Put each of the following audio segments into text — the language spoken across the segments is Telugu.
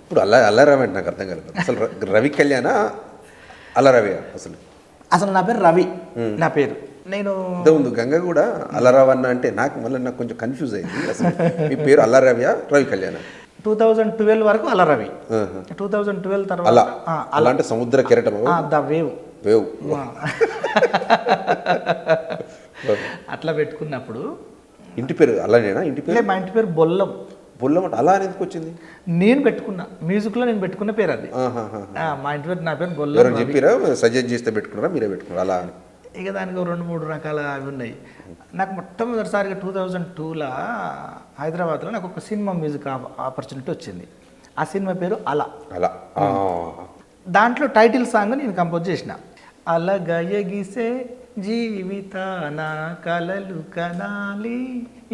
ఇప్పుడు అల్లారవి అంటే నాకు అర్థం కాలేదు అసలు. రవి కళ్యాణ అల్లరవి అసలు? అసలు నా పేరు రవి. నా పేరు నేను ముందు గంగ కూడా అల్లరావన్న అంటే నాకు కొంచెం కన్ఫ్యూజ్ అయింది. అసలు మీ పేరు అల్లరవియా రవి కళ్యాణ? 2012 వరకు అల్లరవి. 2012 తర్వాత అలా అంటే సముద్ర కెరటం, ద వేవ్ వేవ్ అట్లా పెట్టుకున్నప్పుడు. ఇంటి పేరు అలానేనా? ఇంటి పేరు? మా ఇంటి పేరు బొల్లం. బొల్లం అంటే అలా ఎందుకు వచ్చింది? నేను పెట్టుకున్నా, మ్యూజిక్లో నేను పెట్టుకున్న పేరు అది. మా ఇంటి పేరు, నా పేరు బొల్లం. చెప్పిరా, సజెస్ట్ చేస్తే పెట్టుకున్నారా, మీరే పెట్టుకున్నారా అలా అని? ఇక దానికి 2-3 రకాల అవి ఉన్నాయి. నాకు మొట్టమొదటిసారిగా 2002లో హైదరాబాద్లో నాకు ఒక సినిమా మ్యూజిక్ ఆపర్చునిటీ వచ్చింది. ఆ సినిమా పేరు అలా. అలా దాంట్లో టైటిల్ సాంగ్ నేను కంపోజ్ చేసిన. అలగయగిసే జీవితాన కలలు కనాలి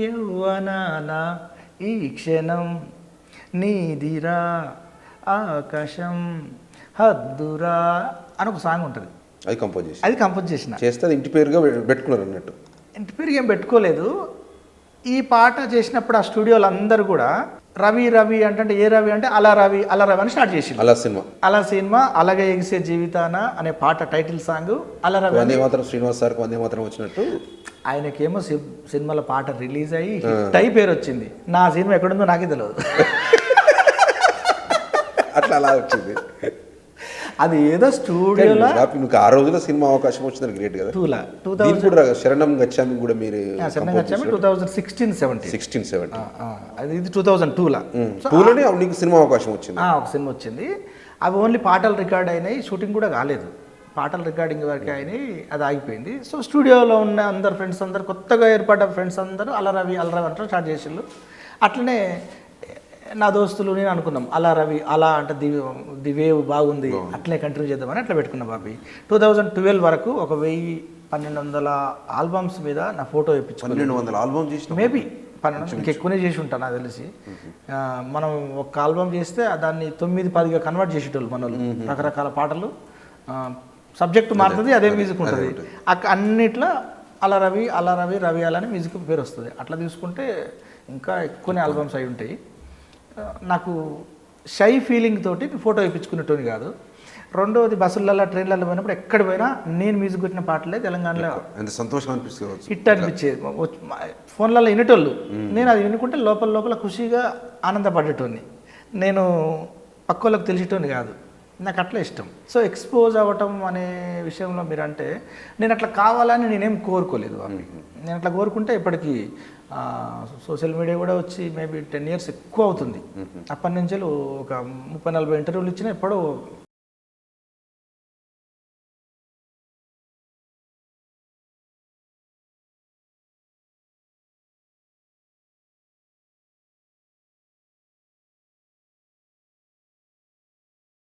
యౌవనాన ఈ క్షణం నీదిరా ఆకాశం హద్దురా అని ఒక సాంగ్ ఉంటుంది. అది కంపోజ్ చేసిన చేస్తే అది ఇంటి పేరుగా పెట్టుకున్నారు అన్నట్టు. ఇంటి పేరు ఏం పెట్టుకోలేదు. ఈ పాట చేసినప్పుడు ఆ స్టూడియోలు అందరూ కూడా రవి రవి అంటే ఏ రవి అంటే అలా రవి అలా రవి అని స్టార్ట్ చేసి అలా సినిమా అలాగే ఎగిసే జీవితాన అనే పాట టైటిల్ సాంగ్ అలా రవి. వందే మాత్రం శ్రీనివాస్ సార్ వందే మాత్రం వచ్చినట్టు ఆయనకేమో సినిమాలో పాట రిలీజ్ అయ్యి హిట్ అయి పేరు వచ్చింది. నా సినిమా ఎక్కడుందో నాకే తెలియదు. అట్లా వచ్చింది. అది ఏదో స్టూడియోలో మీకు ఆ రోజులో సినిమా అవకాశం వచ్చింది, గ్రేట్ కదా. 2000 శరణం గచ్చామి కూడా మీరు 2016-17 అది. ఇది 2002లో నీకు సినిమా అవకాశం వచ్చింది. ఒక సినిమా వచ్చింది. అవి ఓన్లీ పాటలు రికార్డ్ అయినాయి, షూటింగ్ కూడా కాలేదు. పాటలు రికార్డింగ్ వరకు అయినాయి, అది ఆగిపోయింది. సో స్టూడియోలో ఉన్న అందరు ఫ్రెండ్స్ అందరు, కొత్తగా ఏర్పడ్డ ఫ్రెండ్స్ అందరూ అల్లరవి అల్లరవి అంటే స్టార్ట్ చేసిండ్రు. అట్లనే నా దోస్తులు నేను అనుకున్నాం అలా రవి అలా అంటే ది వేవ్ బాగుంది, అట్లే కంటిన్యూ చేద్దామని అట్లా పెట్టుకున్నాం. బాబీ 2012 వరకు 1000-1200 ఆల్బమ్స్ మీద నా ఫోటో వేయించుకున్నాను. 1200 ఆల్బమ్ చేసి మేబీ 1200 ఇంకెక్కువనే చేసి ఉంటాను నాకు తెలిసి. మనం ఒక ఆల్బమ్ చేస్తే దాన్ని 9-10గా కన్వర్ట్ చేసేటోళ్ళు మన వాళ్ళు. రకరకాల పాటలు, సబ్జెక్టు మారుతుంది, అదే మ్యూజిక్ ఉంటుంది. అన్నిట్లో అలా రవి రవి అలా అని మ్యూజిక్ పేరు వస్తుంది. అట్లా తీసుకుంటే ఇంకా ఎక్కువనే ఆల్బమ్స్ అయి ఉంటాయి. నాకు షై ఫీలింగ్ తోటి ఫోటో వేయించుకునేటోని కాదు. రెండవది బస్సులలో ట్రైన్లలో పోయినప్పుడు ఎక్కడ పోయినా నేను మ్యూజిక్ పెట్టిన పాటలే తెలంగాణలో ఎంత సంతోషం అనిపిస్తుంది, హిట్ అనిపించేది. ఫోన్లలో వినేటోళ్ళు, నేను అది వినుకుంటే లోపల ఖుషిగా ఆనందపడేటోని. నేను పక్క వాళ్ళకి తెలిసేటోని కాదు, నాకు అట్లా ఇష్టం. సో ఎక్స్పోజ్ అవ్వటం అనే విషయంలో మీరంటే నేను అట్లా కావాలని నేనేం కోరుకోలేదు. నేను అట్లా కోరుకుంటే ఇప్పటికీ సోషల్ మీడియా కూడా వచ్చి మేబీ 10 years ఎక్కువ అవుతుంది. అప్పటి నుంచి ఒక 30-40 ఇంటర్వ్యూలు ఇచ్చినా ఎప్పుడో